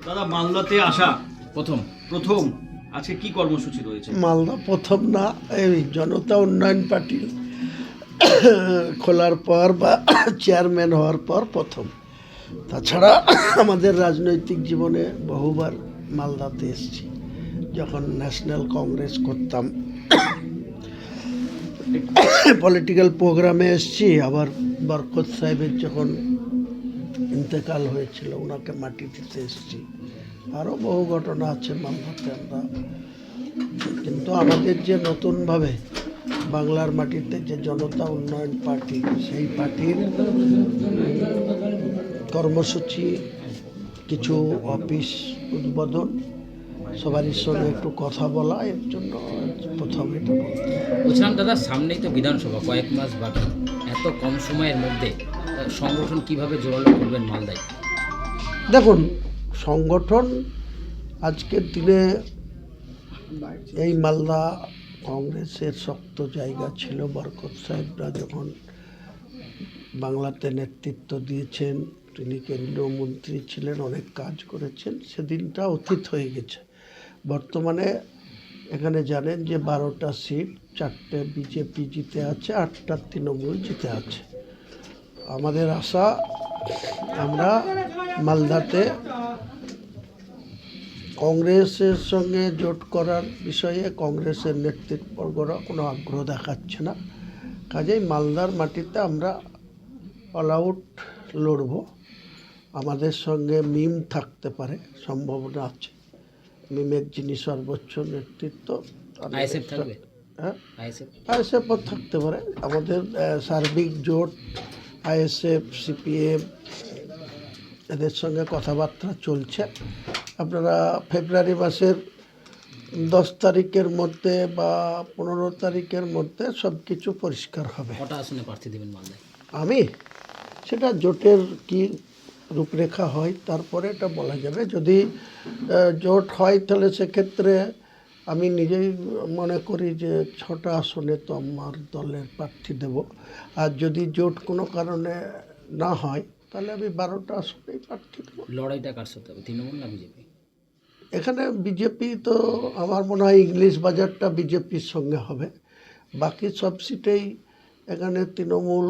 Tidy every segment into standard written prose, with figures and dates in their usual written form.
দাদা মালদাতে আসা প্রথম প্রথম আজকে কি কর্মসূচি রয়েছে? মালদা প্রথম না, এই জনতা উন্নয়ন পার্টি খোলার পর বা চেয়ারম্যান হওয়ার পর প্রথম। তাছাড়া আমাদের রাজনৈতিক জীবনে বহুবার মালদাতে এসেছি। যখন ন্যাশনাল কংগ্রেস করতাম পলিটিক্যাল প্রোগ্রামে এসেছি, আবার বরকত সাহেবের যখন ইন্তেকাল হয়েছিল ওনাকে মাটি দিতে এসেছি। আরও বহু ঘটনা আছে মালদাতে আমরা। কিন্তু আমাদের যে নতুনভাবে বাংলার মাটিতে যে জনতা উন্নয়ন পার্টি, সেই পার্টির কর্মসূচি, কিছু অফিস উদ্বোধন, সবারই সঙ্গে একটু কথা বলা, এর জন্য প্রথম এটা বলছিলাম দাদা, সামনেই তো বিধানসভা, কয়েক মাস বাকি। এত কম সময়ের মধ্যে সংগঠন কিভাবে জোরালো করবেন মালদায়? দেখুন, সংগঠন আজকের দিনে এই মালদা কংগ্রেসের শক্ত জায়গা ছিল। বরকত সাহেবরা যখন বাংলাতে নেতৃত্ব দিয়েছেন, তিনি কেন্দ্রীয় মন্ত্রী ছিলেন, অনেক কাজ করেছেন, সেদিনটা অতীত হয়ে গেছে। বর্তমানে এখানে জানেন যে 12টা সিট, 4টে বিজেপি জিতে আছে, 8টা তৃণমূল জিতে আছে। আমাদের আশা আমরা মালদাতে কংগ্রেসের সঙ্গে জোট করার বিষয়ে কংগ্রেসের নেতৃত্ববর্গরা কোনো আগ্রহ দেখাচ্ছে না। কাজেই মালদার মাটিতে আমরা অল আউট লড়ব। আমাদের সঙ্গে মিম থাকতে পারে, সম্ভাবনা আছে। মিমের যিনি সর্বোচ্চ নেতৃত্ব, আইএসএফ থাকবে? হ্যাঁ, আইএসএফ আইএসএফও থাকতে পারে। আমাদের সার্বিক জোট আইএসএফ, সিপিএম, এদের সঙ্গে কথাবার্তা চলছে। আপনারা ফেব্রুয়ারি মাসের 10 তারিখের মধ্যে বা 15 তারিখের মধ্যে সব কিছু পরিষ্কার হবে। কটা আসনে প্রার্থী দেবেন মালদায়? আমি সেটা জোটের কি রূপরেখা হয় তারপরে এটা বলা যাবে। যদি জোট হয় তাহলে সেক্ষেত্রে আমি নিজেই মনে করি যে 6টা আসনে তো আমার দলের প্রার্থী দেব। আর যদি জোট কোনো কারণে না হয় তাহলে আমি 12টা আসনেই প্রার্থী দেবো। লড়াইটা কার সাথে হবে, তৃণমূল না বিজেপি? এখানে বিজেপি তো আমার মনে হয় ইংলিশ বাজারটা বিজেপির সঙ্গে হবে। বাকি সব সিটেই এখানে তৃণমূল,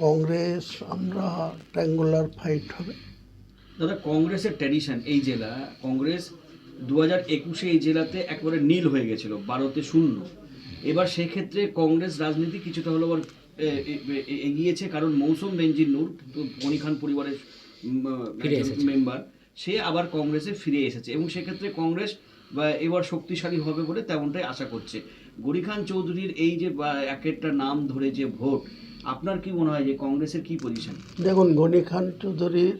কংগ্রেস, আমরা ট্রায়াঙ্গুলার ফাইট হবে। দাদা কংগ্রেসের ট্র্যাডিশন এই জেলা, কংগ্রেস 2021-এ এই জেলাতে একবারে নীল হয়ে গেছিল, 12তে 0। এবার সেক্ষেত্রে কংগ্রেস রাজনীতি কিছুটা হলো আবার এগিয়েছে, কারণ মৌসুম বেনজির নূর গনি খান পরিবারের ফিরে এসেছে। মেম্বার, সে আবার কংগ্রেসে ফিরে এসেছে এবং সেক্ষেত্রে কংগ্রেস এবার শক্তিশালী হবে বলে তেমনটাই আশা করছে। গনি খান চৌধুরীর এই যে একটা নাম ধরে যে ভোট, আপনার কি মনে হয় যে কংগ্রেসের কি পজিশন? দেখুন, গনি খান চৌধুরীর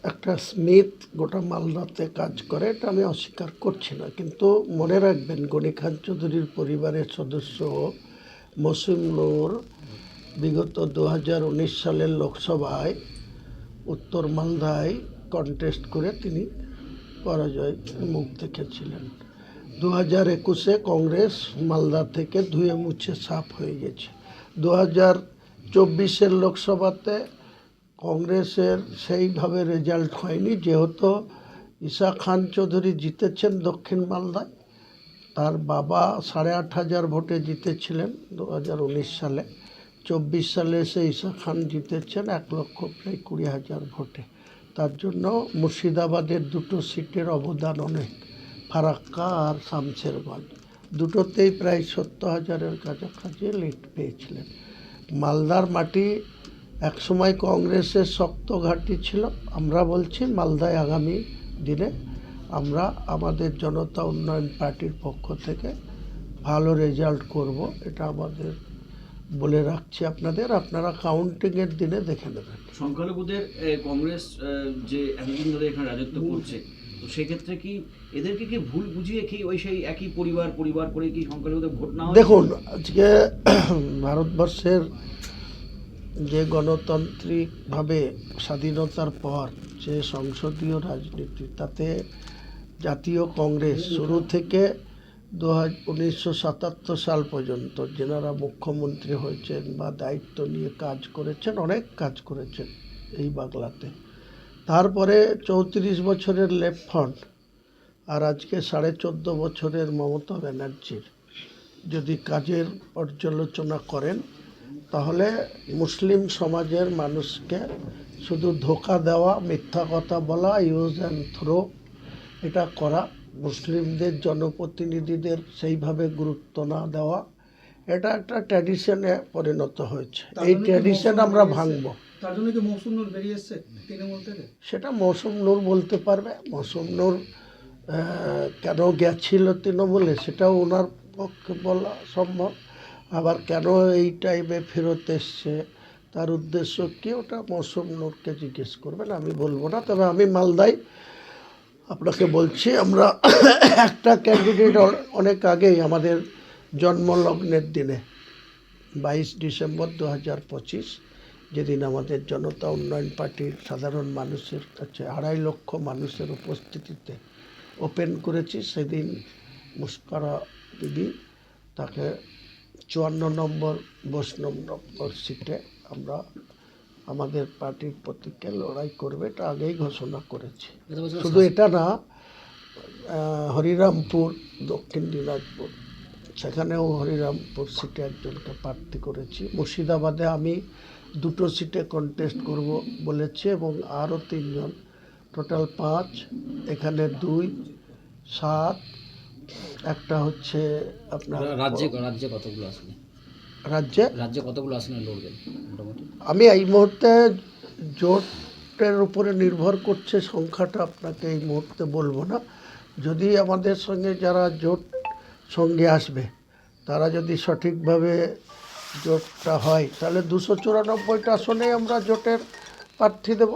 একটা স্মিথ গোটা মালদাতে কাজ করে, এটা আমি অস্বীকার করছি না। কিন্তু মনে রাখবেন, গনি খান চৌধুরীর পরিবারের সদস্য মৌসুম নূর বিগত 2019 সালের লোকসভায় উত্তর মালদায় কন্টেস্ট করে তিনি পরাজয় মুখ দেখেছিলেন। 2021-এ কংগ্রেস মালদা থেকে ধুয়ে মুছে সাফ হয়ে গেছে। 2024-এর লোকসভাতে কংগ্রেসের সেইভাবে রেজাল্ট হয়নি, যেহেতু ঈশা খান চৌধুরী জিতেছেন দক্ষিণ মালদায়। তার বাবা 8,500 ভোটে জিতেছিলেন 2019 সালে। 24 সালে এসে ঈশা খান জিতেছেন 1,20,000 ভোটে। তার জন্য মুর্শিদাবাদের 2টো সিটের অবদান অনেক, ফারাক্কা আর শামশেরগঞ্জ, দুটোতেই প্রায় 70,000-এর কাছাকাছি লিড পেয়েছিলেন। মালদার মাটি একসময় কংগ্রেসের শক্ত ঘাঁটি ছিল। আমরা বলছি মালদায় আগামী দিনে আমরা আমাদের জনতা উন্নয়ন পার্টির পক্ষ থেকে ভালো রেজাল্ট করব, এটা আমাদের বলে রাখছি আপনাদের। আপনারা কাউন্টিংয়ের দিনে দেখে নেবেন। সংখ্যালঘুদের কংগ্রেস যে এতদিন ধরে এখানে রাজত্ব করছে, তো সেক্ষেত্রে কি এদেরকে কি ভুল বুঝিয়ে কি ওই সেই একই পরিবার পরিবার করে কি সংখ্যালঘুদের ভোট না হয়? দেখুন, আজকে ভারতবর্ষের যে গণতান্ত্রিকভাবে স্বাধীনতার পর যে সংসদীয় রাজনীতি, তাতে জাতীয় কংগ্রেস শুরু থেকে 1977 সাল পর্যন্ত যেনারা মুখ্যমন্ত্রী হয়েছেন বা দায়িত্ব নিয়ে কাজ করেছেন, অনেক কাজ করেছেন এই বাংলাতে, তারপরে 34 বছরের লেফট ফ্রন্ট আর আজকে 14.5 বছরের মমতা ব্যানার্জির যদি কাজের পর্যালোচনা করেন, তাহলে মুসলিম সমাজের মানুষকে শুধু ধোঁকা দেওয়া, মিথ্যা কথা বলা, ইউজ অ্যান্ড থ্রো এটা করা, মুসলিমদের জনপ্রতিনিধিদের সেইভাবে গুরুত্ব না দেওয়া, এটা একটা ট্র্যাডিশনে পরিণত হয়েছে। এই ট্র্যাডিশন আমরা ভাঙবো। তার জন্য কি মৌসুম নূর বেরিয়ে এসছে তৃণমূল থেকে? সেটা মৌসুম নূর বলতে পারবে। মৌসুম নূর কেন গেছিল তৃণমূলে সেটাও ওনার পক্ষে বলা সম্ভব। আবার কেন এই টাইমে ফেরত এসছে, তার উদ্দেশ্য কী, ওটা মৌসুম নূরকে জিজ্ঞেস করবেন, আমি বলবো না। তবে আমি মালদায় আপনাকে বলছি, আমরা একটা ক্যান্ডিডেট অনেক আগেই আমাদের জন্মলগ্নের দিনে 22 ডিসেম্বর 2025, যেদিন আমাদের জনতা উন্নয়ন পার্টির সাধারণ মানুষের কাছে 2.5 লক্ষ মানুষের উপস্থিতিতে ওপেন করেছি। সেদিন মুস্কারা বিবি তাকে 54 নম্বর 52 নম্বর সিটে আমরা আমাদের পার্টির প্রতীকে লড়াই করবে, এটা আগেই ঘোষণা করেছি। শুধু এটা না, হরিরামপুর, দক্ষিণ দিনাজপুর, সেখানেও হরিরামপুর সিটে একজনকে প্রার্থী করেছি। মুর্শিদাবাদে আমি 2টো সিটে কন্টেস্ট করব বলেছি এবং আরও 3 জন, টোটাল 5, এখানে 2, 7, একটা হচ্ছে আপনার রাজ্যে কতগুলো আসনে রাজ্যে কতগুলো আসনে লড়বেন মোটামুটি? আমি এই মুহূর্তে জোটের উপরে নির্ভর করছে সংখ্যাটা, আপনাকে এই মুহূর্তে বলবো না। যদি আমাদের সঙ্গে যারা জোট সঙ্গে আসবে তারা যদি সঠিকভাবে জোটটা হয়, তাহলে 294টা আসনে আমরা জোটের প্রার্থী দেব।